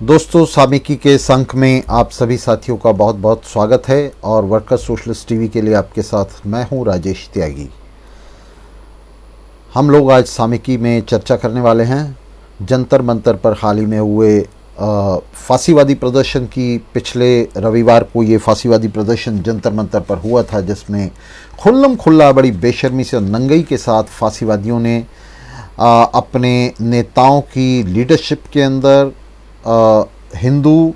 दोस्तों, सामिकी के इस अंक में आप सभी साथियों का बहुत बहुत स्वागत है और वर्कर्स सोशलिस्ट टीवी के लिए आपके साथ मैं हूं राजेश त्यागी। हम लोग आज सामिकी में चर्चा करने वाले हैं जंतर मंतर पर हाल ही में हुए फांसीवादी प्रदर्शन की। पिछले रविवार को ये फांसीवादी प्रदर्शन जंतर मंतर पर हुआ था, जिसमें खुल्लम खुल्ला बड़ी बेशर्मी से नंगई के साथ फांसीवादियों ने अपने नेताओं की लीडरशिप के अंदर हिंदू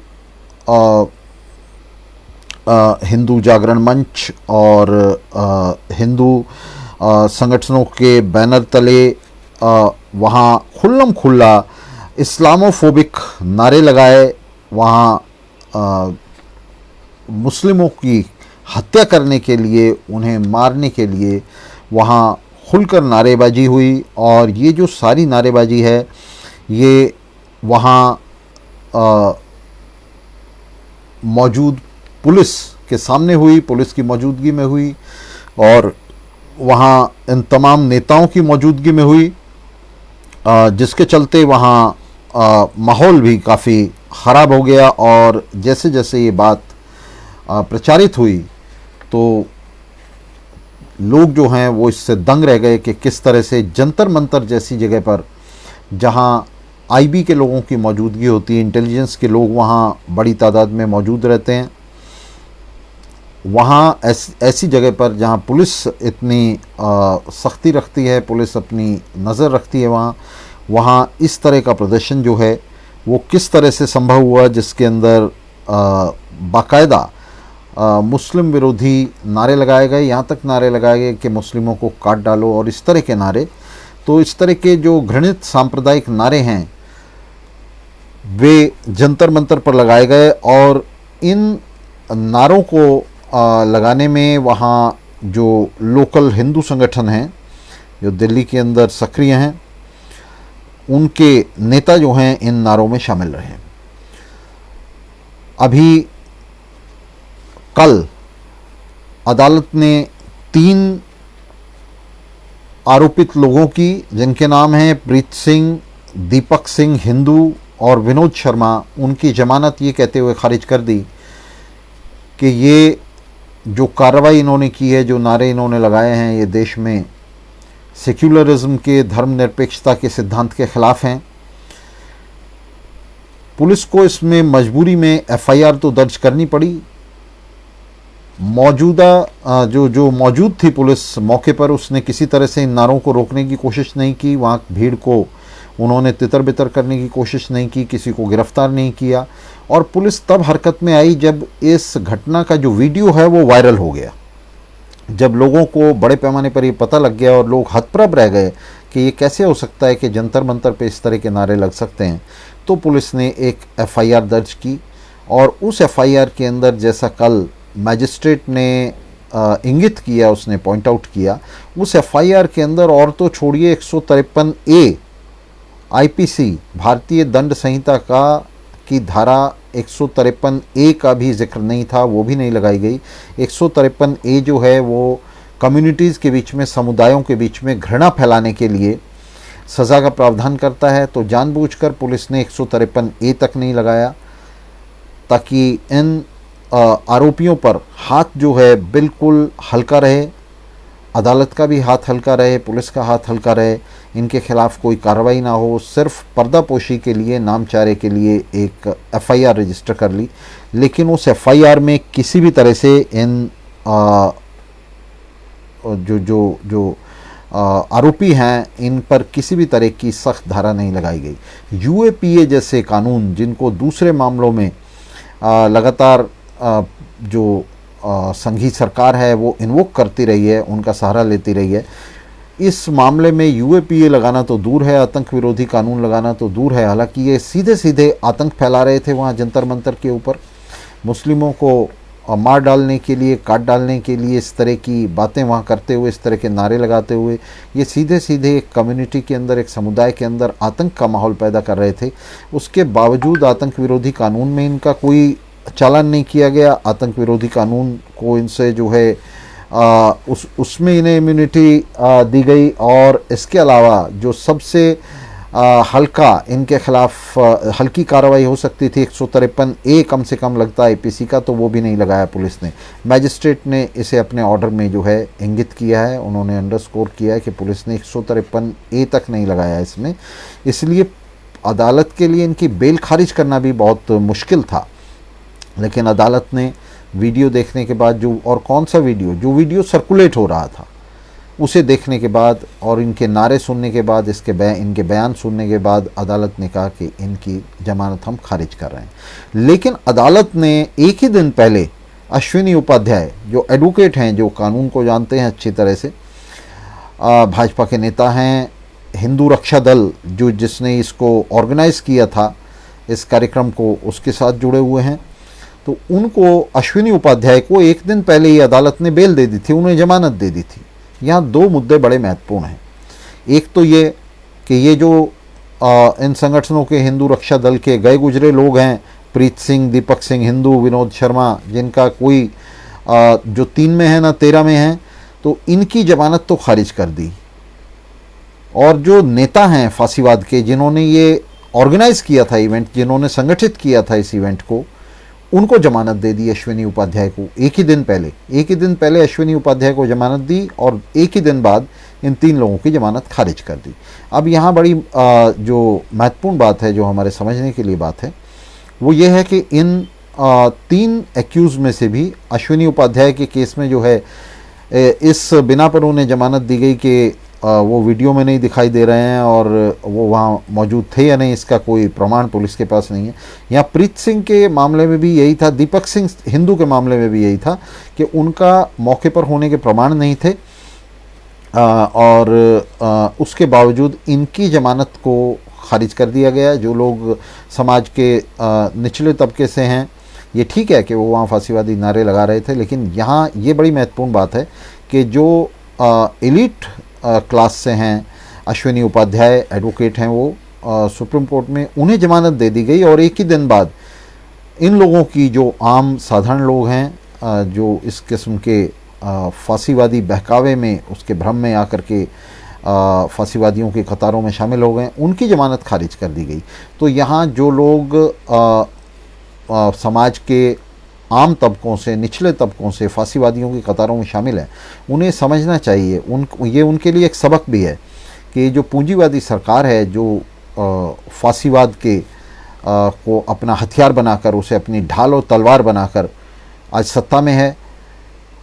जागरण मंच और हिंदू संगठनों के बैनर तले वहाँ खुल्लम खुल्ला इस्लामोफोबिक नारे लगाए। वहाँ मुस्लिमों की हत्या करने के लिए, उन्हें मारने के लिए वहाँ खुलकर नारेबाजी हुई। और ये जो सारी नारेबाजी है ये वहाँ मौजूद पुलिस के सामने हुई, पुलिस की मौजूदगी में हुई और वहाँ इन तमाम नेताओं की मौजूदगी में हुई, जिसके चलते वहाँ माहौल भी काफ़ी ख़राब हो गया। और जैसे जैसे ये बात प्रचारित हुई तो लोग जो हैं वो इससे दंग रह गए कि किस तरह से जंतर मंतर जैसी जगह पर, जहाँ आईबी के लोगों की मौजूदगी होती है, इंटेलिजेंस के लोग वहाँ बड़ी तादाद में मौजूद रहते हैं, वहाँ ऐसी जगह पर जहाँ पुलिस इतनी सख्ती रखती है, पुलिस अपनी नज़र रखती है, वहाँ इस तरह का प्रदर्शन जो है वो किस तरह से संभव हुआ, जिसके अंदर बाकायदा मुस्लिम विरोधी नारे लगाए गए, यहाँ तक नारे लगाए गए कि मुस्लिमों को काट डालो और इस तरह के नारे। तो इस तरह के जो घृणित सांप्रदायिक नारे हैं वे जंतर मंतर पर लगाए गए। और इन नारों को लगाने में वहाँ जो लोकल हिंदू संगठन हैं जो दिल्ली के अंदर सक्रिय हैं, उनके नेता जो हैं इन नारों में शामिल रहे। अभी कल अदालत ने 3 आरोपित लोगों की, जिनके नाम हैं प्रीत सिंह, दीपक सिंह हिंदू और विनोद शर्मा, उनकी जमानत ये कहते हुए खारिज कर दी कि ये जो कार्रवाई इन्होंने की है, जो नारे इन्होंने लगाए हैं, ये देश में सेक्युलरिज्म के, धर्मनिरपेक्षता के सिद्धांत के ख़िलाफ़ हैं। पुलिस को इसमें मजबूरी में एफआईआर तो दर्ज करनी पड़ी। मौजूदा जो मौजूद थी पुलिस मौके पर, उसने किसी तरह से इन नारों को रोकने की कोशिश नहीं की, वहाँ भीड़ को उन्होंने तितर बितर करने की कोशिश नहीं की, किसी को गिरफ्तार नहीं किया। और पुलिस तब हरकत में आई जब इस घटना का जो वीडियो है वो वायरल हो गया, जब लोगों को बड़े पैमाने पर ये पता लग गया और लोग हतप्रभ रह गए कि ये कैसे हो सकता है कि जंतर मंतर पे इस तरह के नारे लग सकते हैं। तो पुलिस ने एक एफआईआर दर्ज की और उस एफआईआर के अंदर, जैसा कल मैजिस्ट्रेट ने इंगित किया, उसने पॉइंट आउट किया, उस एफआईआर के अंदर और तो छोड़िए 153A आईपीसी भारतीय दंड संहिता की धारा 153A का भी जिक्र नहीं था, वो भी नहीं लगाई गई। 153A जो है वो कम्युनिटीज़ के बीच में, समुदायों के बीच में घृणा फैलाने के लिए सज़ा का प्रावधान करता है। तो जानबूझकर पुलिस ने 153A तक नहीं लगाया ताकि इन आरोपियों पर हाथ जो है बिल्कुल हल्का रहे, अदालत का भी हाथ हल्का रहे, पुलिस का हाथ हल्का रहे, इनके खिलाफ़ कोई कार्रवाई ना हो। सिर्फ पर्दापोशी के लिए, नामचारे के लिए एक एफआईआर रजिस्टर कर ली, लेकिन उस एफआईआर में किसी भी तरह से इन जो आरोपी हैं इन पर किसी भी तरह की सख्त धारा नहीं लगाई गई। यूएपीए जैसे कानून, जिनको दूसरे मामलों में लगातार जो संघीय सरकार है वो इन्वोक करती रही है, उनका सहारा लेती रही है, इस मामले में यूएपीए लगाना तो दूर है, आतंक विरोधी कानून लगाना तो दूर है। हालांकि ये सीधे सीधे आतंक फैला रहे थे वहाँ जंतर मंतर के ऊपर, मुस्लिमों को मार डालने के लिए, काट डालने के लिए, इस तरह की बातें वहाँ करते हुए, इस तरह के नारे लगाते हुए ये सीधे सीधे एक कम्युनिटी के अंदर, एक समुदाय के अंदर आतंक का माहौल पैदा कर रहे थे। उसके बावजूद आतंक विरोधी कानून में इनका कोई चालान नहीं किया गया। आतंक विरोधी कानून को इनसे जो है उसमें इन्हें इम्यूनिटी दी गई। और इसके अलावा जो सबसे हल्का इनके खिलाफ हल्की कार्रवाई हो सकती थी, 153A कम से कम लगता है APC का, तो वो भी नहीं लगाया पुलिस ने। मैजिस्ट्रेट ने इसे अपने ऑर्डर में जो है इंगित किया है, उन्होंने अंडरस्कोर किया है कि पुलिस ने 153A तक नहीं लगाया इसमें, इसलिए अदालत के लिए इनकी बेल खारिज करना भी बहुत मुश्किल था। लेकिन अदालत ने वीडियो देखने के बाद, जो और कौन सा वीडियो, जो वीडियो सर्कुलेट हो रहा था उसे देखने के बाद और इनके नारे सुनने के बाद, इनके बयान सुनने के बाद अदालत ने कहा कि इनकी जमानत हम खारिज कर रहे हैं। लेकिन अदालत ने एक ही दिन पहले अश्विनी उपाध्याय, जो एडवोकेट हैं, जो कानून को जानते हैं अच्छी तरह से, भाजपा के नेता हैं, हिंदू रक्षा दल जिसने इसको ऑर्गेनाइज़ किया था इस कार्यक्रम को, उसके साथ जुड़े हुए हैं, तो उनको, अश्विनी उपाध्याय को एक दिन पहले ही अदालत ने बेल दे दी थी, उन्हें जमानत दे दी थी। यहाँ दो मुद्दे बड़े महत्वपूर्ण हैं। एक तो ये कि ये जो इन संगठनों के, हिंदू रक्षा दल के गए गुजरे लोग हैं, प्रीत सिंह, दीपक सिंह हिंदू, विनोद शर्मा, जिनका कोई जो 3 में है ना 13 में है, तो इनकी जमानत तो खारिज कर दी। और जो नेता हैं फांसीवाद के, जिन्होंने ये ऑर्गेनाइज़ किया था इवेंट, जिन्होंने संगठित किया था इस इवेंट को, उनको जमानत दे दी अश्विनी उपाध्याय को एक ही दिन पहले अश्विनी उपाध्याय को जमानत दी और एक ही दिन बाद इन 3 लोगों की जमानत खारिज कर दी। अब यहाँ बड़ी जो महत्वपूर्ण बात है, जो हमारे समझने के लिए बात है, वो ये है कि इन 3 एक्यूज़ में से भी अश्विनी उपाध्याय के केस में जो है, इस बिना पर उन्हें जमानत दी गई कि वो वीडियो में नहीं दिखाई दे रहे हैं और वो वहाँ मौजूद थे या नहीं, इसका कोई प्रमाण पुलिस के पास नहीं है। यहाँ प्रीत सिंह के मामले में भी यही था, दीपक सिंह हिंदू के मामले में भी यही था कि उनका मौके पर होने के प्रमाण नहीं थे, और उसके बावजूद इनकी जमानत को खारिज कर दिया गया। जो लोग समाज के निचले तबके से हैं, ये ठीक है कि वो वहाँ फांसीवादी नारे लगा रहे थे, लेकिन यहाँ ये बड़ी महत्वपूर्ण बात है कि जो एलिट क्लास से हैं, अश्विनी उपाध्याय एडवोकेट हैं, वो सुप्रीम कोर्ट में उन्हें जमानत दे दी गई और एक ही दिन बाद इन लोगों की, जो आम साधारण लोग हैं, जो इस किस्म के फांसीवादी बहकावे में, उसके भ्रम में आकर के फांसीवादियों की कतारों में शामिल हो गए, उनकी जमानत खारिज कर दी गई। तो यहाँ जो लोग समाज के आम तबकों से, निचले तबकों से फांसीवादियों की कतारों में शामिल हैं, उन्हें समझना चाहिए, ये उनके लिए एक सबक भी है कि जो पूंजीवादी सरकार है, जो फांसीवाद के को अपना हथियार बनाकर, उसे अपनी ढाल और तलवार बनाकर आज सत्ता में है,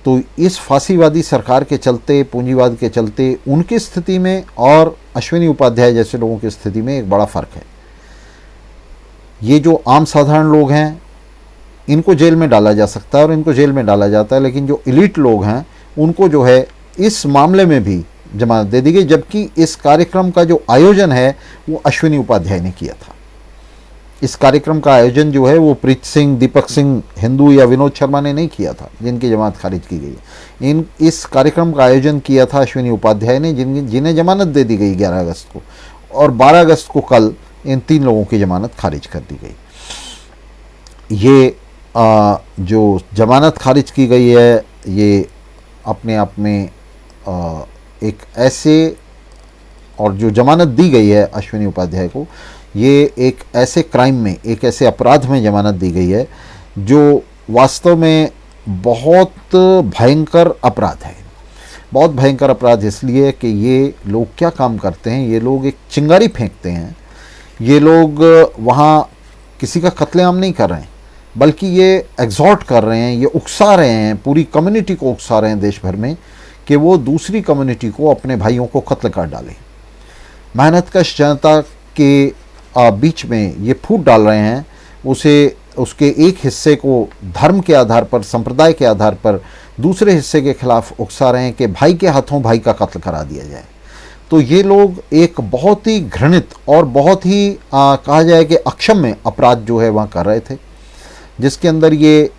तो इस फांसीवादी सरकार के चलते, पूंजीवाद के चलते, उनकी स्थिति में और अश्विनी उपाध्याय जैसे लोगों की स्थिति में एक बड़ा फ़र्क है। ये जो आम साधारण लोग हैं, इनको जेल में डाला जा सकता है और इनको जेल में डाला जाता है, लेकिन जो एलीट लोग हैं उनको जो है इस मामले में भी जमानत दे दी गई, जबकि इस कार्यक्रम का जो आयोजन है वो अश्विनी उपाध्याय ने किया था। इस कार्यक्रम का आयोजन जो है वो प्रीत सिंह, दीपक सिंह हिंदू या विनोद शर्मा ने नहीं किया था, जिनकी जमानत खारिज की गई है। इस कार्यक्रम का आयोजन किया था अश्विनी उपाध्याय ने, जिन्हें जमानत दे दी गई 11 अगस्त को, और 12 अगस्त को कल इन 3 लोगों की जमानत खारिज कर दी गई। ये जो जमानत खारिज की गई है, ये अपने आप में एक ऐसे, और जो जमानत दी गई है अश्विनी उपाध्याय को, ये एक ऐसे क्राइम में, एक ऐसे अपराध में जमानत दी गई है जो वास्तव में बहुत भयंकर अपराध है। बहुत भयंकर अपराध इसलिए कि ये लोग क्या काम करते हैं, ये लोग एक चिंगारी फेंकते हैं, ये लोग वहाँ किसी का कत्लेआम नहीं कर रहे हैं, बल्कि ये एग्जॉर्ट कर रहे हैं, ये उकसा रहे हैं, पूरी कम्युनिटी को उकसा रहे हैं देश भर में कि वो दूसरी कम्युनिटी को, अपने भाइयों को कत्ल कर डालें। मेहनतकश जनता के बीच में ये फूट डाल रहे हैं, उसके एक हिस्से को धर्म के आधार पर, संप्रदाय के आधार पर दूसरे हिस्से के खिलाफ उकसा रहे हैं कि भाई के हाथों भाई का कत्ल करा दिया जाए। तो ये लोग एक बहुत ही घृणित और बहुत ही कहा जाए कि अक्षम्य अपराध जो है वहाँ कर रहे थे, जिसके अंदर ये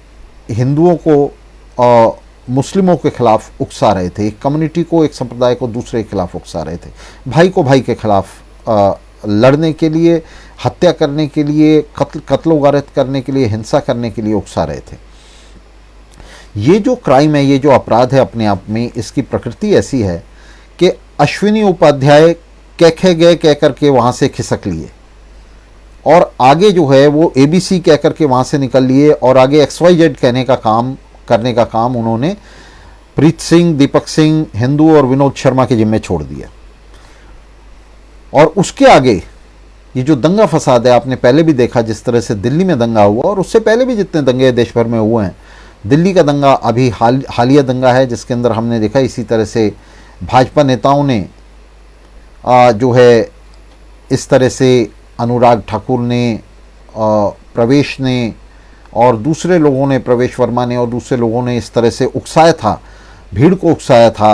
हिंदुओं को मुस्लिमों के खिलाफ उकसा रहे थे, एक कम्युनिटी को, एक संप्रदाय को दूसरे के खिलाफ उकसा रहे थे, भाई को भाई के खिलाफ लड़ने के लिए, हत्या करने के लिए, कत्लो गारत करने के लिए, हिंसा करने के लिए उकसा रहे थे। ये जो क्राइम है, ये जो अपराध है अपने आप में, इसकी प्रकृति ऐसी है कि अश्विनी उपाध्याय कह गए कह करके वहाँ से खिसक लिए और आगे जो है वो ABC कह करके वहाँ से निकल लिए और आगे XYZ करने का काम उन्होंने प्रीत सिंह, दीपक सिंह, हिंदू और विनोद शर्मा के जिम्मे छोड़ दिया। और उसके आगे ये जो दंगा फसाद है, आपने पहले भी देखा जिस तरह से दिल्ली में दंगा हुआ और उससे पहले भी जितने दंगे देश भर में हुए हैं, दिल्ली का दंगा अभी हालिया दंगा है जिसके अंदर हमने देखा इसी तरह से भाजपा नेताओं ने जो है इस तरह से अनुराग ठाकुर ने, प्रवेश ने और दूसरे लोगों ने, प्रवेश वर्मा ने और दूसरे लोगों ने इस तरह से उकसाया था, भीड़ को उकसाया था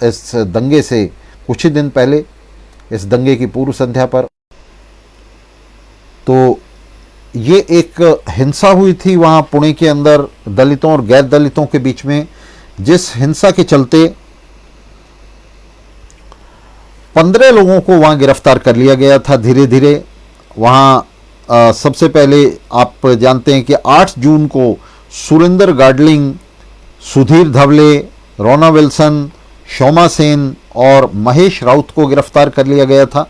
इस दंगे से कुछ ही दिन पहले, इस दंगे की पूर्व संध्या पर। तो ये एक हिंसा हुई थी वहाँ पुणे के अंदर दलितों और गैर दलितों के बीच में, जिस हिंसा के चलते 15 लोगों को वहाँ गिरफ्तार कर लिया गया था धीरे धीरे। वहाँ सबसे पहले आप जानते हैं कि 8 जून को सुरेंद्र गाडलिंग, सुधीर धवले, रोना विल्सन, शोमा सेन और महेश राउत को गिरफ्तार कर लिया गया था।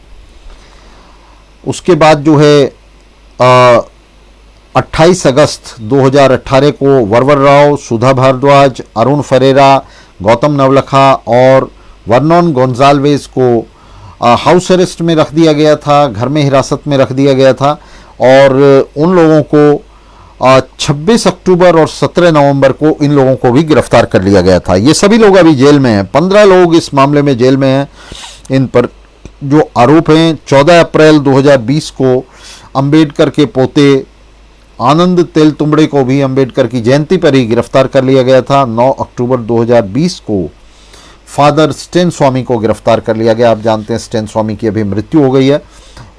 उसके बाद जो है 28 अगस्त 2018 को वरवर राव, सुधा भारद्वाज, अरुण फरेरा, गौतम नवलखा और वर्नोन गोंजाल्वेज को हाउस अरेस्ट में रख दिया गया था, घर में हिरासत में रख दिया गया था। और उन लोगों को 26 अक्टूबर और 17 नवंबर को इन लोगों को भी गिरफ्तार कर लिया गया था। ये सभी लोग अभी जेल में हैं, 15 लोग इस मामले में जेल में हैं। इन पर जो आरोप हैं, 14 अप्रैल 2020 को अंबेडकर के पोते आनंद तेलतुंबड़े को भी अंबेडकर की जयंती पर ही गिरफ्तार कर लिया गया था। 9 अक्टूबर 2020 को फादर स्टेन स्वामी को गिरफ्तार कर लिया गया। आप जानते हैं स्टेन स्वामी की अभी मृत्यु हो गई है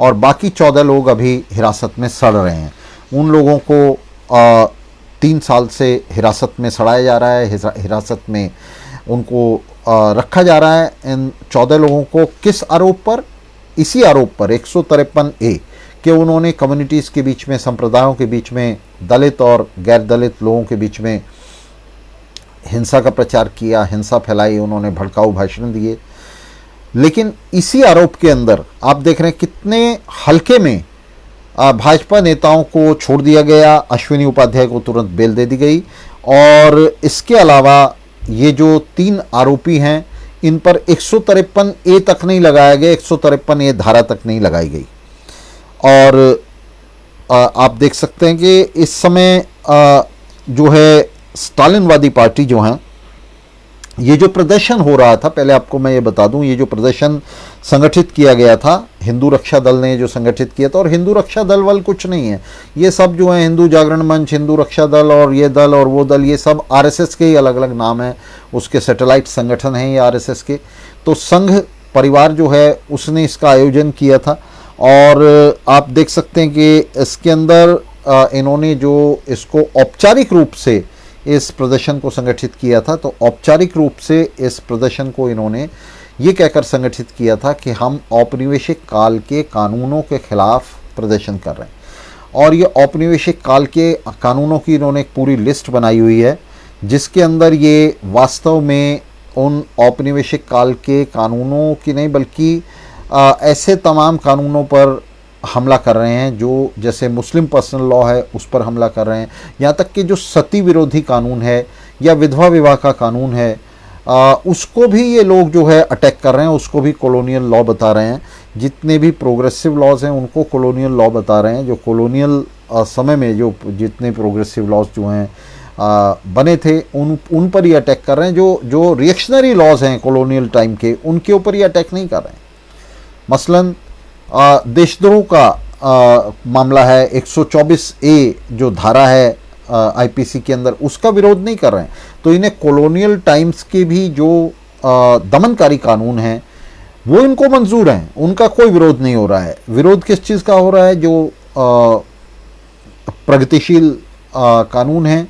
और बाकी 14 लोग अभी हिरासत में सड़ रहे हैं। उन लोगों को 3 साल से हिरासत में सड़ाया जा रहा है, हिरासत में उनको रखा जा रहा है। इन 14 लोगों को किस आरोप पर? इसी आरोप पर 153A कि उन्होंने कम्युनिटीज़ के बीच में, संप्रदायों के बीच में, दलित और गैर दलित लोगों के बीच में हिंसा का प्रचार किया, हिंसा फैलाई, उन्होंने भड़काऊ भाषण दिए। लेकिन इसी आरोप के अंदर आप देख रहे हैं कितने हल्के में भाजपा नेताओं को छोड़ दिया गया। अश्विनी उपाध्याय को तुरंत बेल दे दी गई और इसके अलावा ये जो 3 आरोपी हैं इन पर 153A तक नहीं लगाया गया, 153A धारा तक नहीं लगाई गई। और आप देख सकते हैं कि इस समय जो है स्टालिनवादी पार्टी जो है, ये जो प्रदर्शन हो रहा था, पहले आपको मैं ये बता दूं, ये जो प्रदर्शन संगठित किया गया था, हिंदू रक्षा दल ने जो संगठित किया था, और हिंदू रक्षा दल वाल कुछ नहीं है, ये सब जो है हिंदू जागरण मंच, हिंदू रक्षा दल और ये दल और वो दल, ये सब RSS के ही अलग अलग नाम है, उसके सैटेलाइट संगठन हैं ये RSS के। तो संघ परिवार जो है उसने इसका आयोजन किया था और आप देख सकते हैं कि इसके अंदर इन्होंने जो इसको औपचारिक रूप से इस प्रदर्शन को संगठित किया था, तो औपचारिक रूप से इस प्रदर्शन को इन्होंने ये कहकर संगठित किया था कि हम औपनिवेशिक काल के कानूनों के खिलाफ प्रदर्शन कर रहे हैं। और ये औपनिवेशिक काल के कानूनों की इन्होंने एक पूरी लिस्ट बनाई हुई है, जिसके अंदर ये वास्तव में उन औपनिवेशिक काल के कानूनों की नहीं बल्कि ऐसे तमाम कानूनों पर हमला कर रहे हैं जो जैसे मुस्लिम पर्सनल लॉ है उस पर हमला कर रहे हैं, यहाँ तक कि जो सती विरोधी कानून है या विधवा विवाह का कानून है उसको भी ये लोग जो है अटैक कर रहे हैं, उसको भी कॉलोनियल लॉ बता रहे हैं। जितने भी प्रोग्रेसिव लॉज हैं उनको कॉलोनियल लॉ बता रहे हैं। जो कॉलोनियल समय में जो जितने प्रोग्रेसिव लॉज जो हैं बने थे उन पर ही अटैक कर रहे हैं। जो रिएक्शनरी लॉज हैं कॉलोनियल टाइम के, उनके ऊपर ही अटैक नहीं कर रहे हैं। मसलन देशद्रोह का मामला है, 124A जो धारा है IPC के अंदर, उसका विरोध नहीं कर रहे हैं। तो इन्हें कॉलोनियल टाइम्स के भी जो दमनकारी कानून हैं वो इनको मंजूर हैं, उनका कोई विरोध नहीं हो रहा है। विरोध किस चीज़ का हो रहा है? जो प्रगतिशील कानून हैं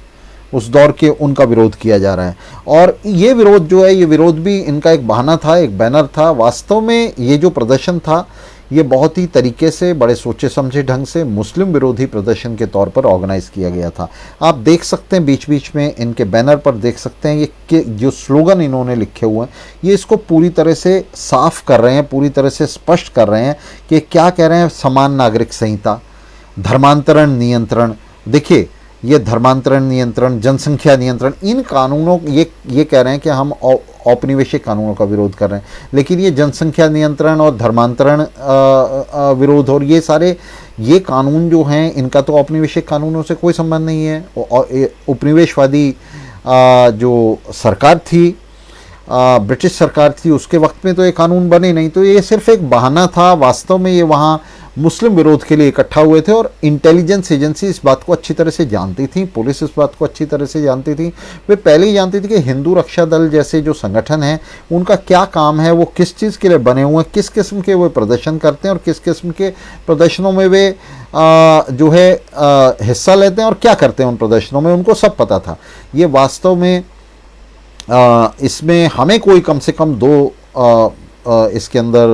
उस दौर के, उनका विरोध किया जा रहा है। और ये विरोध जो है, ये विरोध भी इनका एक बहाना था, एक बैनर था। वास्तव में ये जो प्रदर्शन था ये बहुत ही तरीके से बड़े सोचे समझे ढंग से मुस्लिम विरोधी प्रदर्शन के तौर पर ऑर्गेनाइज किया गया था। आप देख सकते हैं बीच बीच में इनके बैनर पर देख सकते हैं ये जो स्लोगन इन्होंने लिखे हुए हैं, ये इसको पूरी तरह से साफ कर रहे हैं, पूरी तरह से स्पष्ट कर रहे हैं कि क्या कह रहे हैं। समान नागरिक संहिता, धर्मांतरण नियंत्रण, देखिए ये धर्मांतरण नियंत्रण, जनसंख्या नियंत्रण, इन कानूनों ये कह रहे हैं कि हम औपनिवेशिक कानूनों का विरोध कर रहे हैं, लेकिन ये जनसंख्या नियंत्रण और धर्मांतरण विरोध और ये सारे ये कानून जो हैं इनका तो औपनिवेशिक कानूनों से कोई संबंध नहीं है। उपनिवेशवादी जो सरकार थी, ब्रिटिश सरकार थी, उसके वक्त में तो ये कानून बने नहीं, तो ये सिर्फ एक बहाना था। वास्तव में ये वहाँ मुस्लिम विरोध के लिए इकट्ठा हुए थे और इंटेलिजेंस एजेंसी इस बात को अच्छी तरह से जानती थी, पुलिस इस बात को अच्छी तरह से जानती थी। वे पहले ही जानती थी कि हिंदू रक्षा दल जैसे जो संगठन है उनका क्या काम है, वो किस चीज़ के लिए बने हुए हैं, किस किस्म के वो प्रदर्शन करते हैं और किस किस्म के प्रदर्शनों में वे जो है हिस्सा लेते हैं और क्या करते हैं उन प्रदर्शनों में, उनको सब पता था। ये वास्तव में इसमें हमें कोई कम से कम इसके अंदर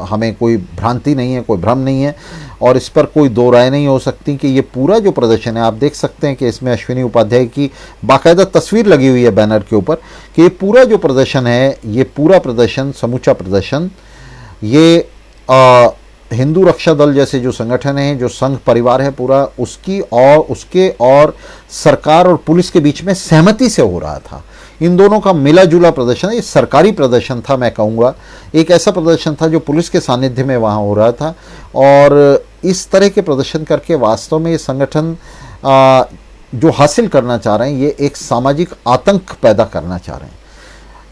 हमें कोई भ्रांति नहीं है, कोई भ्रम नहीं है और इस पर कोई दो राय नहीं हो सकती कि ये पूरा जो प्रदर्शन है, आप देख सकते हैं कि इसमें अश्विनी उपाध्याय की बाकायदा तस्वीर लगी हुई है बैनर के ऊपर कि ये पूरा जो प्रदर्शन है, ये पूरा प्रदर्शन, समूचा प्रदर्शन, ये हिंदू रक्षा दल जैसे जो संगठन है, जो संघ परिवार है पूरा, उसके और सरकार और पुलिस के बीच में सहमति से हो रहा था। इन दोनों का मिला जुला प्रदर्शन, ये सरकारी प्रदर्शन था, मैं कहूँगा एक ऐसा प्रदर्शन था जो पुलिस के सानिध्य में वहाँ हो रहा था। और इस तरह के प्रदर्शन करके वास्तव में ये संगठन जो हासिल करना चाह रहे हैं, ये एक सामाजिक आतंक पैदा करना चाह रहे हैं।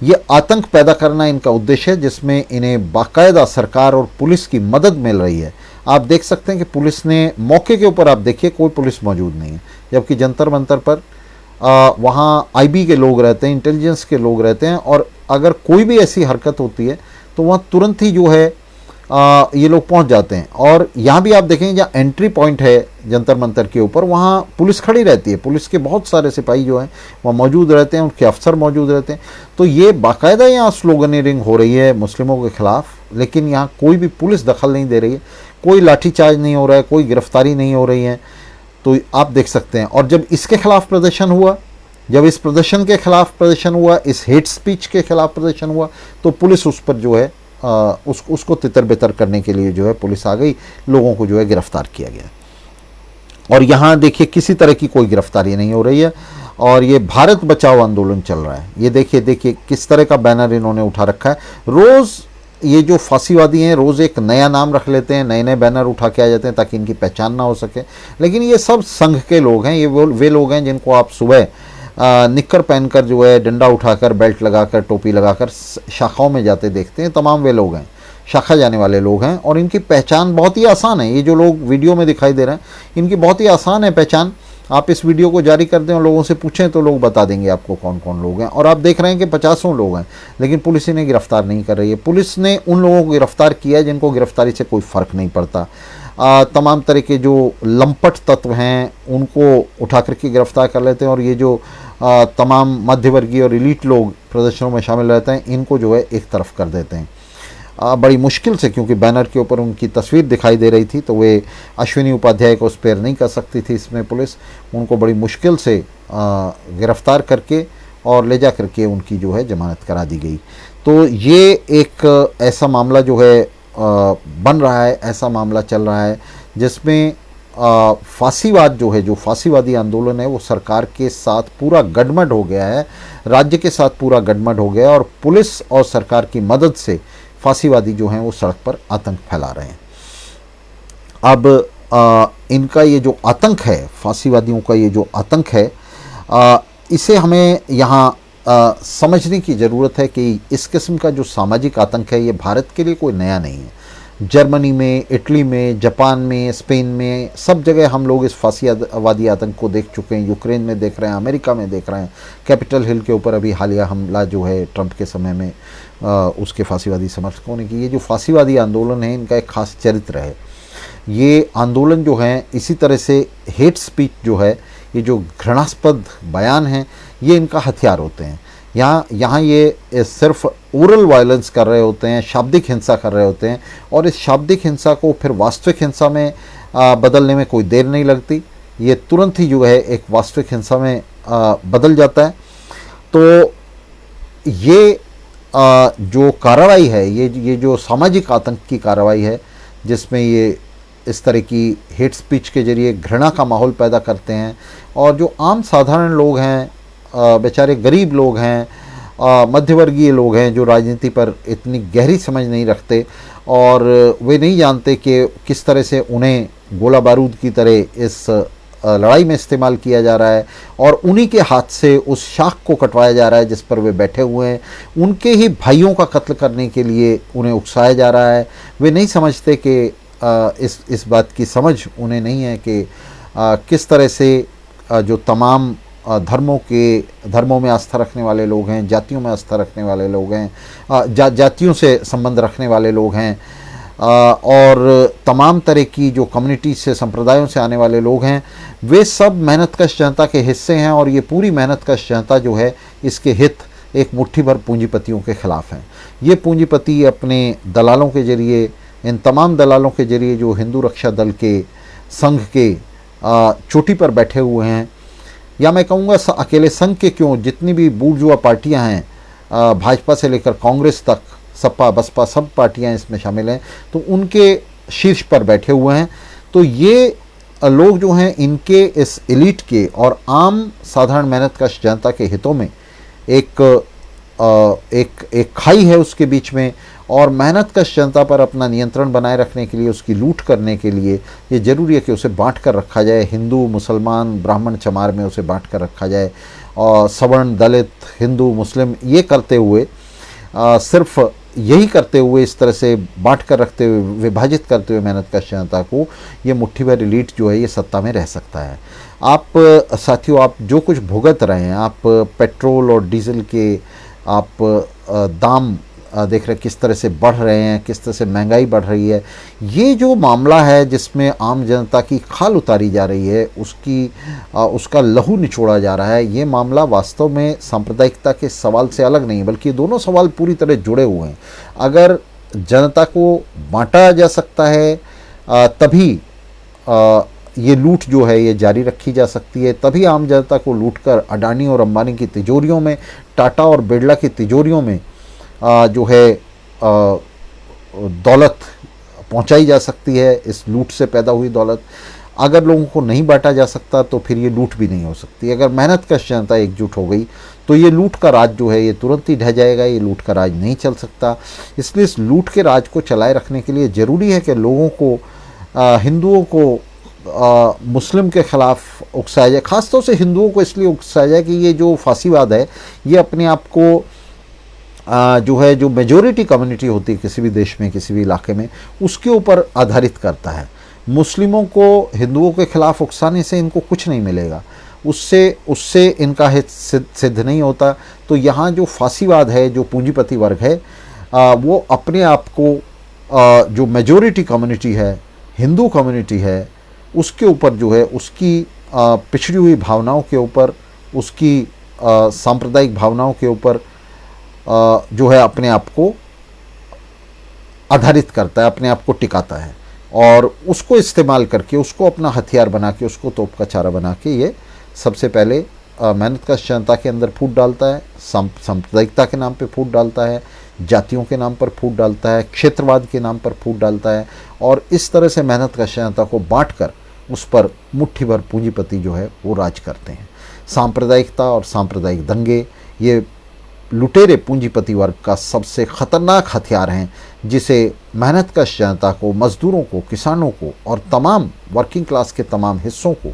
ये आतंक पैदा करना इनका उद्देश्य है, जिसमें इन्हें बाकायदा सरकार और पुलिस की मदद मिल रही है। आप देख सकते हैं कि पुलिस ने मौके के ऊपर, आप देखिए कोई पुलिस मौजूद नहीं है, जबकि जंतर मंतर पर वहाँ आईबी के लोग रहते हैं, इंटेलिजेंस के लोग रहते हैं और अगर कोई भी ऐसी हरकत होती है तो वहाँ तुरंत ही जो है ये लोग पहुँच जाते हैं। और यहाँ भी आप देखेंगे जहाँ एंट्री पॉइंट है जंतर मंतर के ऊपर, वहाँ पुलिस खड़ी रहती है, पुलिस के बहुत सारे सिपाही जो हैं वहाँ मौजूद रहते हैं, उनके अफसर मौजूद रहते हैं। तो ये बाकायदा यहाँ स्लोगनिंग हो रही है मुस्लिमों के खिलाफ, लेकिन यहाँ कोई भी पुलिस दखल नहीं दे रही है, कोई लाठीचार्ज नहीं हो रहा है, कोई गिरफ्तारी नहीं हो रही है। तो आप देख सकते हैं। और जब इसके खिलाफ प्रदर्शन हुआ, जब इस प्रदर्शन के खिलाफ प्रदर्शन हुआ, इस हेट स्पीच के खिलाफ प्रदर्शन हुआ, तो पुलिस उस पर जो है उसको तितर बितर करने के लिए जो है पुलिस आ गई, लोगों को जो है गिरफ्तार किया गया। और यहाँ देखिए किसी तरह की कोई गिरफ्तारी नहीं हो रही है और ये भारत बचाओ आंदोलन चल रहा है। ये देखिए किस तरह का बैनर इन्होंने उठा रखा है। रोज़ ये जो फांसीवादी हैं रोज़ एक नया नाम रख लेते हैं, नए नए बैनर उठा के आ जाते हैं ताकि इनकी पहचान ना हो सके, लेकिन ये सब संघ के लोग हैं। ये वे लोग हैं जिनको आप सुबह निक्कर पहनकर जो है, डंडा उठाकर, बेल्ट लगाकर, टोपी लगाकर शाखाओं में जाते देखते हैं। तमाम वे लोग हैं, शाखा जाने वाले लोग हैं और इनकी पहचान बहुत ही आसान है। ये जो लोग वीडियो में दिखाई दे रहे हैं, इनकी बहुत ही आसान है पहचान। आप इस वीडियो को जारी कर दें और लोगों से पूछें तो लोग बता देंगे आपको कौन कौन लोग हैं। और आप देख रहे हैं कि 50 लोग हैं, लेकिन पुलिस इन्हें गिरफ्तार नहीं कर रही है। पुलिस ने उन लोगों को गिरफ्तार किया है जिनको गिरफ्तारी से कोई फ़र्क नहीं पड़ता। तमाम तरह के जो लंपट तत्व हैं उनको उठा करके गिरफ्तार कर लेते हैं और ये जो तमाम मध्यवर्गीय और एलीट लोग प्रदर्शनों में शामिल रहते हैं, इनको जो है एक तरफ कर देते हैं बड़ी मुश्किल से, क्योंकि बैनर के ऊपर उनकी तस्वीर दिखाई दे रही थी तो वे अश्विनी उपाध्याय को स्पेयर नहीं कर सकती थी। इसमें पुलिस उनको बड़ी मुश्किल से गिरफ्तार करके और ले जा करके उनकी जो है जमानत करा दी गई। तो ये एक ऐसा मामला जो है बन रहा है, ऐसा मामला चल रहा है जिसमें फांसीवाद जो है, जो फांसीवादी आंदोलन है, वो सरकार के साथ पूरा गडमड हो गया है, राज्य के साथ पूरा गडमड हो गया है और पुलिस और सरकार की मदद से फांसीवादी जो हैं वो सड़क पर आतंक फैला रहे हैं। अब इनका ये जो आतंक है, फांसीवादियों का ये जो आतंक है, इसे हमें यहाँ समझने की ज़रूरत है कि इस किस्म का जो सामाजिक आतंक है ये भारत के लिए कोई नया नहीं है। जर्मनी में, इटली में, जापान में, स्पेन में, सब जगह हम लोग इस फांसीवादी आतंक को देख चुके हैं। यूक्रेन में देख रहे हैं, अमेरिका में देख रहे हैं, कैपिटल हिल के ऊपर अभी हालिया हमला जो है ट्रंप के समय में उसके फांसीवादी समर्थकों ने की। ये जो फांसीवादी आंदोलन है इनका एक खास चरित्र है। ये आंदोलन जो है इसी तरह से हेट स्पीच जो है, ये जो घृणास्पद बयान हैं, ये इनका हथियार होते हैं। यहाँ ये सिर्फ ओरल वायलेंस कर रहे होते हैं, शाब्दिक हिंसा कर रहे होते हैं, और इस शाब्दिक हिंसा को फिर वास्तविक हिंसा में बदलने में कोई देर नहीं लगती। ये तुरंत ही जो है एक वास्तविक हिंसा में बदल जाता है। तो ये जो कार्रवाई है, ये जो सामाजिक आतंक की कार्रवाई है, जिसमें ये इस तरह की हेट स्पीच के जरिए घृणा का माहौल पैदा करते हैं, और जो आम साधारण लोग हैं, बेचारे गरीब लोग हैं, मध्यवर्गीय लोग हैं, जो राजनीति पर इतनी गहरी समझ नहीं रखते, और वे नहीं जानते कि किस तरह से उन्हें गोला बारूद की तरह इस लड़ाई में इस्तेमाल किया जा रहा है, और उन्हीं के हाथ से उस शाख को कटवाया जा रहा है जिस पर वे बैठे हुए हैं। उनके ही भाइयों का कत्ल करने के लिए उन्हें उकसाया जा रहा है। वे नहीं समझते कि इस बात की समझ उन्हें नहीं है कि किस तरह से जो तमाम धर्मों में आस्था रखने वाले लोग हैं, जातियों में आस्था रखने वाले लोग हैं, जातियों से संबंध रखने वाले लोग हैं, और तमाम तरह की जो कम्युनिटी से, संप्रदायों से आने वाले लोग हैं, वे सब मेहनतकश जनता के हिस्से हैं। और ये पूरी मेहनतकश जनता जो है, इसके हित एक मुट्ठी भर पूंजीपतियों के खिलाफ हैं। ये पूंजीपति अपने दलालों के जरिए, इन तमाम दलालों के जरिए जो हिंदू रक्षा दल के संघ के चोटी पर बैठे हुए हैं, या मैं कहूँगा अकेले संघ के क्यों, जितनी भी बूर्जुआ पार्टियाँ हैं, भाजपा से लेकर कांग्रेस तक, सपा बसपा सब पार्टियां इसमें शामिल हैं, तो उनके शीर्ष पर बैठे हुए हैं। तो ये लोग जो हैं, इनके इस एलीट के और आम साधारण मेहनतकश जनता के हितों में एक खाई है उसके बीच में, और मेहनतकश जनता पर अपना नियंत्रण बनाए रखने के लिए, उसकी लूट करने के लिए ये ज़रूरी है कि उसे बांट कर रखा जाए। हिंदू, मुसलमान, ब्राह्मण, चमार में उसे बांट कर रखा जाए, और सवर्ण, दलित, हिंदू, मुस्लिम, ये करते हुए, सिर्फ यही करते हुए, इस तरह से बांट कर रखते हुए, विभाजित करते हुए मेहनतकश जनता को, ये मुट्ठी भर एलीट जो है ये सत्ता में रह सकता है। आप साथियों, आप जो कुछ भुगत रहे हैं, आप पेट्रोल और डीजल के आप दाम देख रहे किस तरह से बढ़ रहे हैं, किस तरह से महंगाई बढ़ रही है, ये जो मामला है जिसमें आम जनता की खाल उतारी जा रही है, उसका लहू निचोड़ा जा रहा है, ये मामला वास्तव में सांप्रदायिकता के सवाल से अलग नहीं, बल्कि ये दोनों सवाल पूरी तरह जुड़े हुए हैं। अगर जनता को बांटा जा सकता है, तभी ये लूट जो है ये जारी रखी जा सकती है, तभी आम जनता को लूटकर अडानी और अंबानी की तिजोरियों में, टाटा और बिरला की तिजोरियों में जो है दौलत पहुंचाई जा सकती है, इस लूट से पैदा हुई दौलत। अगर लोगों को नहीं बांटा जा सकता तो फिर ये लूट भी नहीं हो सकती। अगर मेहनतकश जनता एकजुट हो गई तो ये लूट का राज जो है ये तुरंत ही ढह जाएगा, ये लूट का राज नहीं चल सकता। इसलिए इस लूट के राज को चलाए रखने के लिए ज़रूरी है कि लोगों को, हिंदुओं को मुस्लिम के ख़िलाफ़ उकसाया जाए। ख़ासतौर से हिंदुओं को इसलिए उकसाया जाए कि ये जो फांसीवाद है ये अपने आप को जो है, जो मेजॉरिटी कम्युनिटी होती है किसी भी देश में, किसी भी इलाके में, उसके ऊपर आधारित करता है। मुस्लिमों को हिंदुओं के खिलाफ उकसाने से इनको कुछ नहीं मिलेगा, उससे इनका हित सिद्ध नहीं होता। तो यहाँ जो फांसीवाद है, जो पूंजीपति वर्ग है, वो अपने आप को जो मेजॉरिटी कम्युनिटी है, हिंदू कम्युनिटी है, उसके ऊपर जो है, उसकी पिछड़ी हुई भावनाओं के ऊपर, उसकी सांप्रदायिक भावनाओं के ऊपर जो है अपने आप को आधारित करता है, अपने आप को टिकाता है, और उसको इस्तेमाल करके, उसको अपना हथियार बना के, उसको तोप का चारा बना के ये सबसे पहले मेहनतकश जनता के अंदर फूट डालता है, सांप्रदायिकता के नाम पे फूट डालता है, जातियों के नाम पर फूट डालता है, क्षेत्रवाद के नाम पर फूट डालता है, और इस तरह से मेहनतकश जनता को बांट कर उस पर मुट्ठी भर पूंजीपति जो है वो राज करते हैं। सांप्रदायिकता और सांप्रदायिक दंगे ये लुटेरे पूंजीपति वर्ग का सबसे ख़तरनाक हथियार हैं, जिसे मेहनतकश जनता को, मज़दूरों को, किसानों को और तमाम वर्किंग क्लास के तमाम हिस्सों को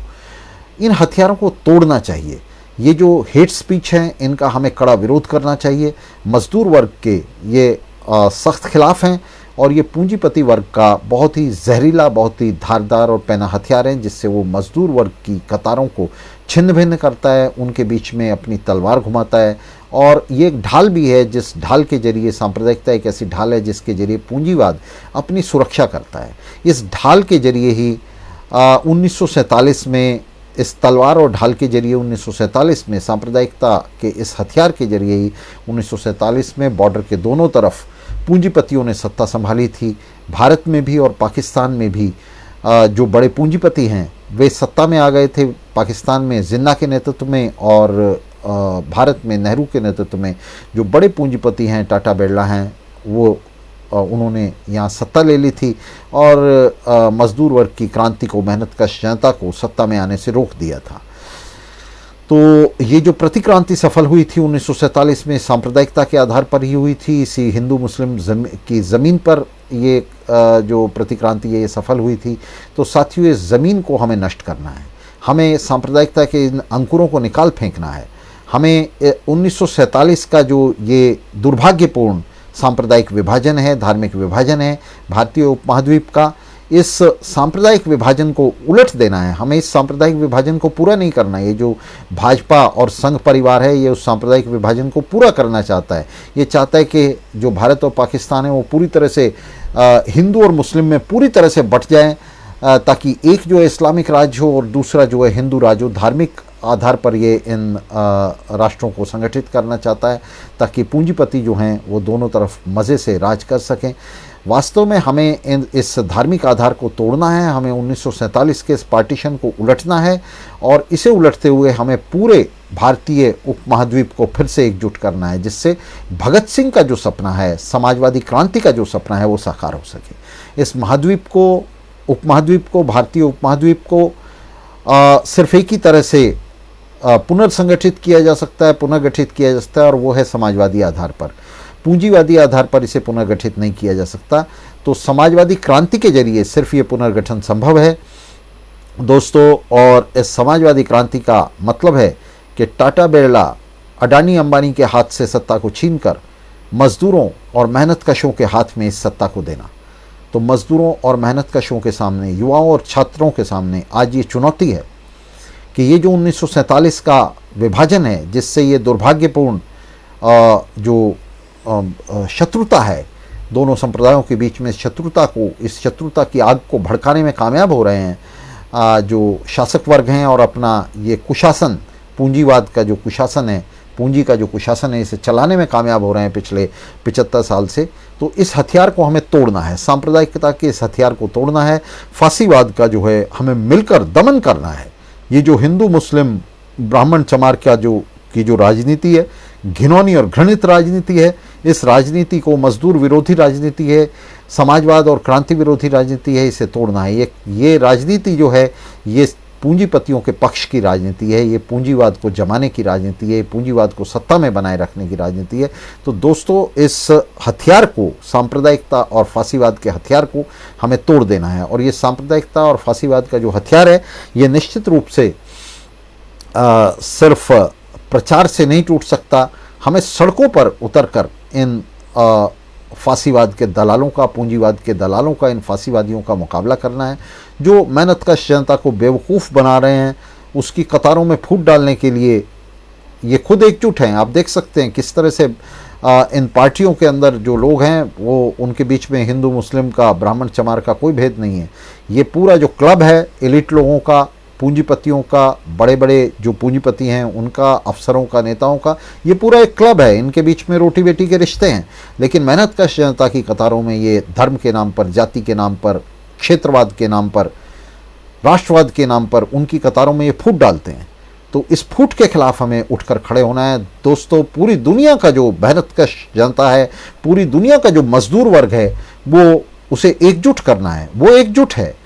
इन हथियारों को तोड़ना चाहिए। ये जो हेट स्पीच हैं, इनका हमें कड़ा विरोध करना चाहिए। मज़दूर वर्ग के ये सख्त खिलाफ हैं, और ये पूंजीपति वर्ग का बहुत ही जहरीला, बहुत ही धारदार और पैना हथियार हैं, जिससे वो मज़दूर वर्ग की कतारों को छिन्न भिन्न करता है, उनके बीच में अपनी तलवार घुमाता है। और ये एक ढाल भी है, जिस ढाल के जरिए, सांप्रदायिकता एक ऐसी ढाल है जिसके जरिए पूंजीवाद अपनी सुरक्षा करता है। इस ढाल के जरिए ही 1947 में इस तलवार और ढाल के जरिए 1947 में सांप्रदायिकता के इस हथियार के जरिए ही 1947 में बॉर्डर के दोनों तरफ पूंजीपतियों ने सत्ता संभाली थी। भारत में भी और पाकिस्तान में भी जो बड़े पूंजीपति हैं वे सत्ता में आ गए थे। पाकिस्तान में जिन्ना के नेतृत्व में और भारत में नेहरू के नेतृत्व में जो बड़े पूंजीपति हैं, टाटा बिरला हैं, वो उन्होंने यहाँ सत्ता ले ली थी और मजदूर वर्ग की क्रांति को, मेहनतकश जनता को सत्ता में आने से रोक दिया था। तो ये जो प्रतिक्रांति सफल हुई थी 1947 में सांप्रदायिकता के आधार पर ही हुई थी। इसी हिंदू मुस्लिम की ज़मीन पर ये जो प्रतिक्रांति है ये सफल हुई थी। तो साथियों, इस ज़मीन को हमें नष्ट करना है, हमें सांप्रदायिकता के इन अंकुरों को निकाल फेंकना है। हमें 1947 का जो ये दुर्भाग्यपूर्ण सांप्रदायिक विभाजन है, धार्मिक विभाजन है भारतीय उपमहाद्वीप का, इस सांप्रदायिक विभाजन को उलट देना है। हमें इस सांप्रदायिक विभाजन को पूरा नहीं करना है। ये जो भाजपा और संघ परिवार है ये उस सांप्रदायिक विभाजन को पूरा करना चाहता है। ये चाहता है कि जो भारत और पाकिस्तान है वो पूरी तरह से हिंदू और मुस्लिम में पूरी तरह से बट जाए, ताकि एक जो है इस्लामिक राज्य हो और दूसरा जो है हिंदू राज्य हो। धार्मिक आधार पर ये इन राष्ट्रों को संगठित करना चाहता है ताकि पूंजीपति जो हैं वो दोनों तरफ मज़े से राज कर सकें। वास्तव में हमें इस धार्मिक आधार को तोड़ना है, हमें 1947 के इस पार्टीशन को उलटना है और इसे उलटते हुए हमें पूरे भारतीय उपमहाद्वीप को फिर से एकजुट करना है, जिससे भगत सिंह का जो सपना है, समाजवादी क्रांति का जो सपना है वो साकार हो सके। इस महाद्वीप को, उपमहाद्वीप को, भारतीय उपमहाद्वीप को सिर्फ एक ही तरह से पुनर्संगठित किया जा सकता है, पुनर्गठित किया जा सकता है, और वो है समाजवादी आधार पर। पूंजीवादी आधार पर इसे पुनर्गठित नहीं किया जा सकता। तो समाजवादी क्रांति के जरिए सिर्फ ये पुनर्गठन संभव है दोस्तों। और इस समाजवादी क्रांति का मतलब है कि टाटा बिरला, अडानी अंबानी के हाथ से सत्ता को छीनकर मजदूरों और मेहनतकशों के हाथ में इस सत्ता को देना। तो मजदूरों और मेहनतकशों के सामने, युवाओं और छात्रों के सामने आज ये चुनौती है कि ये जो 1947 का विभाजन है, जिससे ये दुर्भाग्यपूर्ण जो शत्रुता है दोनों संप्रदायों के बीच में, शत्रुता को, इस शत्रुता की आग को भड़काने में कामयाब हो रहे हैं जो शासक वर्ग हैं और अपना ये कुशासन, पूंजीवाद का जो कुशासन है, पूंजी का जो कुशासन है, इसे चलाने में कामयाब हो रहे हैं पिछले 75 साल से। तो इस हथियार को हमें तोड़ना है, सांप्रदायिकता के इस हथियार को तोड़ना है, फांसीवाद का जो है हमें मिलकर दमन करना है। ये जो हिंदू मुस्लिम ब्राह्मण चमार का जो राजनीति है, घिनौनी और घृणित राजनीति है, इस राजनीति को, मजदूर विरोधी राजनीति है, समाजवाद और क्रांति विरोधी राजनीति है, इसे तोड़ना है। ये राजनीति जो है ये पूंजीपतियों के पक्ष की राजनीति है, ये पूंजीवाद को जमाने की राजनीति है, पूंजीवाद को सत्ता में बनाए रखने की राजनीति है। तो दोस्तों, इस हथियार को, सांप्रदायिकता और फांसीवाद के हथियार को हमें तोड़ देना है। और ये सांप्रदायिकता और फांसीवाद का जो हथियार है ये निश्चित रूप से सिर्फ प्रचार से नहीं टूट सकता। हमें सड़कों पर उतरकर इन फांसीवाद के दलालों का, पूंजीवाद के दलालों का, इन फांसीवादियों का मुकाबला करना है जो मेहनतकश जनता को बेवकूफ़ बना रहे हैं। उसकी कतारों में फूट डालने के लिए ये खुद एकजुट हैं। आप देख सकते हैं किस तरह से इन पार्टियों के अंदर जो लोग हैं वो, उनके बीच में हिंदू मुस्लिम का, ब्राह्मण चमार का कोई भेद नहीं है। ये पूरा जो क्लब है एलिट लोगों का, पूंजीपतियों का, बड़े बड़े जो पूंजीपति हैं उनका, अफसरों का, नेताओं का, ये पूरा एक क्लब है। इनके बीच में रोटी बेटी के रिश्ते हैं। लेकिन मेहनतकश जनता की कतारों में ये धर्म के नाम पर, जाति के नाम पर, क्षेत्रवाद के नाम पर, राष्ट्रवाद के नाम पर उनकी कतारों में ये फूट डालते हैं। तो इस फूट के खिलाफ हमें उठकर खड़े होना है दोस्तों। पूरी दुनिया का जो मेहनतकश जनता है, पूरी दुनिया का जो मजदूर वर्ग है, वो उसे एकजुट करना है। वो एकजुट है।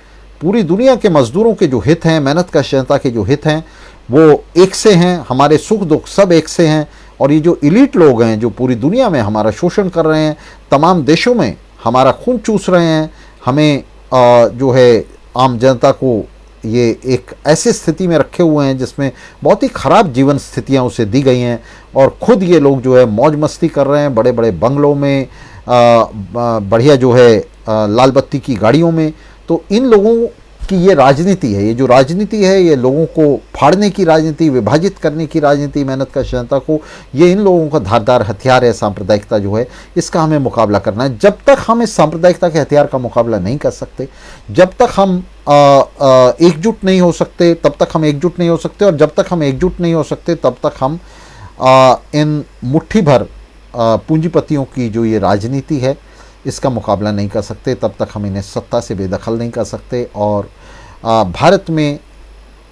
पूरी दुनिया के मजदूरों के जो हित हैं, मेहनतकश जनता के जो हित हैं, वो एक से हैं। हमारे सुख दुख सब एक से हैं। और ये जो इलीट लोग हैं जो पूरी दुनिया में हमारा शोषण कर रहे हैं, तमाम देशों में हमारा खून चूस रहे हैं, हमें जो है आम जनता को ये एक ऐसी स्थिति में रखे हुए हैं जिसमें बहुत ही ख़राब जीवन स्थितियां उसे दी गई हैं। और ख़ुद ये लोग जो है मौज मस्ती कर रहे हैं बड़े बड़े बंगलों में, बढ़िया जो है लाल बत्ती की गाड़ियों में। तो इन लोगों की ये राजनीति है, ये जो राजनीति है, ये लोगों को फाड़ने की राजनीति, विभाजित करने की राजनीति, मेहनतकश जनता को, ये इन लोगों का धारदार हथियार है। सांप्रदायिकता जो है इसका हमें मुकाबला करना है। जब तक हम इस सांप्रदायिकता के हथियार का मुकाबला नहीं कर सकते, जब तक हम एकजुट नहीं हो सकते, तब तक हम एकजुट नहीं हो सकते, और जब तक हम एकजुट नहीं हो सकते तब तक हम इन मुट्ठी भर पूंजीपतियों की जो ये राजनीति है इसका मुकाबला नहीं कर सकते, तब तक हम इन्हें सत्ता से बेदखल नहीं कर सकते। और भारत में,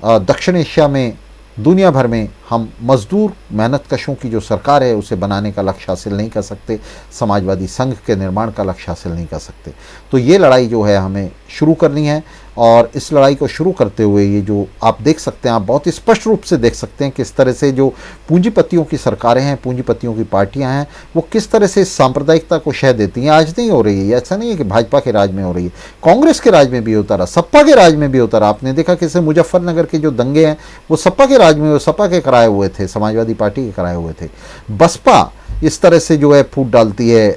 दक्षिण एशिया में, दुनिया भर में हम मजदूर मेहनत कशों की जो सरकार है उसे बनाने का लक्ष्य हासिल नहीं कर सकते, समाजवादी संघ के निर्माण का लक्ष्य हासिल नहीं कर सकते। तो ये लड़ाई जो है हमें शुरू करनी है, और इस लड़ाई को शुरू करते हुए ये जो आप देख सकते हैं, आप बहुत ही स्पष्ट रूप से देख सकते हैं किस तरह से जो पूंजीपतियों की सरकारें हैं, पूंजीपतियों की पार्टियां हैं, वो किस तरह से सांप्रदायिकता को शह देती हैं। आज नहीं हो रही है, ऐसा नहीं है कि भाजपा के राज में हो रही है, कांग्रेस के राज में भी होता रहा, सपा के राज में भी होता रहा। आपने देखा कि मुजफ्फरनगर के जो दंगे हैं वो सपा के राज में, सपा के कराए हुए थे, समाजवादी पार्टी के कराए हुए थे। बसपा इस तरह से जो है फूट डालती है,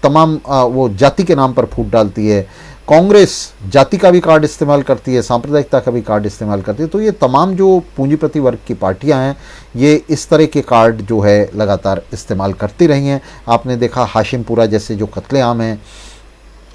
तमाम वो जाति के नाम पर फूट डालती है। कांग्रेस जाति का भी कार्ड इस्तेमाल करती है, सांप्रदायिकता का भी कार्ड इस्तेमाल करती है। तो ये तमाम जो पूंजीपति वर्ग की पार्टियां हैं ये इस तरह के कार्ड जो है लगातार इस्तेमाल करती रही हैं। आपने देखा हाशिमपुरा जैसे जो कत्लेआम हैं,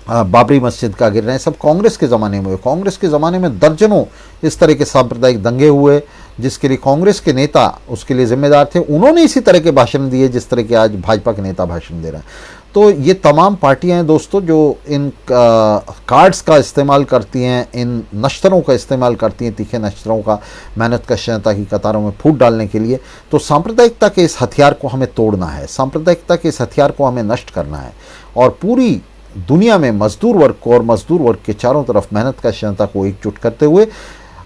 बाबरी मस्जिद का गिरना, सब कांग्रेस के ज़माने में हुए। कांग्रेस के ज़माने में दर्जनों इस तरह के सांप्रदायिक दंगे हुए, जिसके लिए कांग्रेस के नेता उसके लिए जिम्मेदार थे। उन्होंने इसी तरह के भाषण दिए जिस तरह के आज भाजपा के नेता भाषण दे रहे हैं। तो ये तमाम पार्टियां हैं दोस्तों जो इन कार्ड्स का इस्तेमाल करती हैं, इन नश्तरों का इस्तेमाल करती हैं, तीखे नश्तरों का, मेहनत कश जनता की कतारों में फूट डालने के लिए। तो सांप्रदायिकता के इस हथियार को हमें तोड़ना है, सांप्रदायिकता के इस हथियार को हमें नष्ट करना है, और पूरी दुनिया में मजदूर वर्ग को और मजदूर वर्ग के चारों तरफ मेहनत कश जनता को एकजुट करते हुए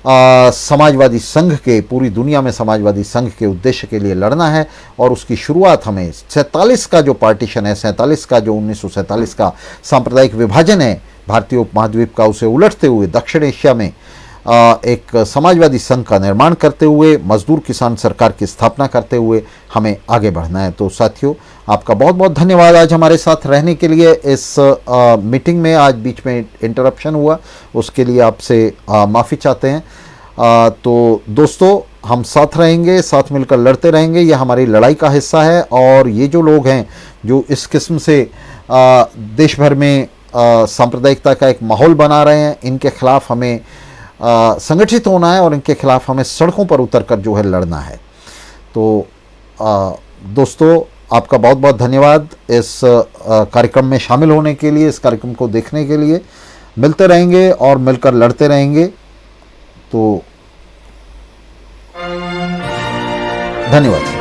समाजवादी संघ के, पूरी दुनिया में समाजवादी संघ के उद्देश्य के लिए लड़ना है। और उसकी शुरुआत हमें 47 का जो पार्टीशन है, 47 का जो 1947 का सांप्रदायिक विभाजन है भारतीय उपमहाद्वीप का, उसे उलटते हुए दक्षिण एशिया में एक समाजवादी संघ का निर्माण करते हुए, मजदूर किसान सरकार की स्थापना करते हुए हमें आगे बढ़ना है। तो साथियों, आपका बहुत बहुत धन्यवाद आज हमारे साथ रहने के लिए। इस मीटिंग में आज बीच में इंटरप्शन हुआ, उसके लिए आपसे माफ़ी चाहते हैं। तो दोस्तों, हम साथ रहेंगे, साथ मिलकर लड़ते रहेंगे, यह हमारी लड़ाई का हिस्सा है। और ये जो लोग हैं जो इस किस्म से देश भर में सांप्रदायिकता का एक माहौल बना रहे हैं, इनके खिलाफ हमें संगठित होना है और इनके खिलाफ हमें सड़कों पर उतरकर जो है लड़ना है। तो दोस्तों, आपका बहुत बहुत धन्यवाद इस कार्यक्रम में शामिल होने के लिए, इस कार्यक्रम को देखने के लिए। मिलते रहेंगे और मिलकर लड़ते रहेंगे। तो धन्यवाद।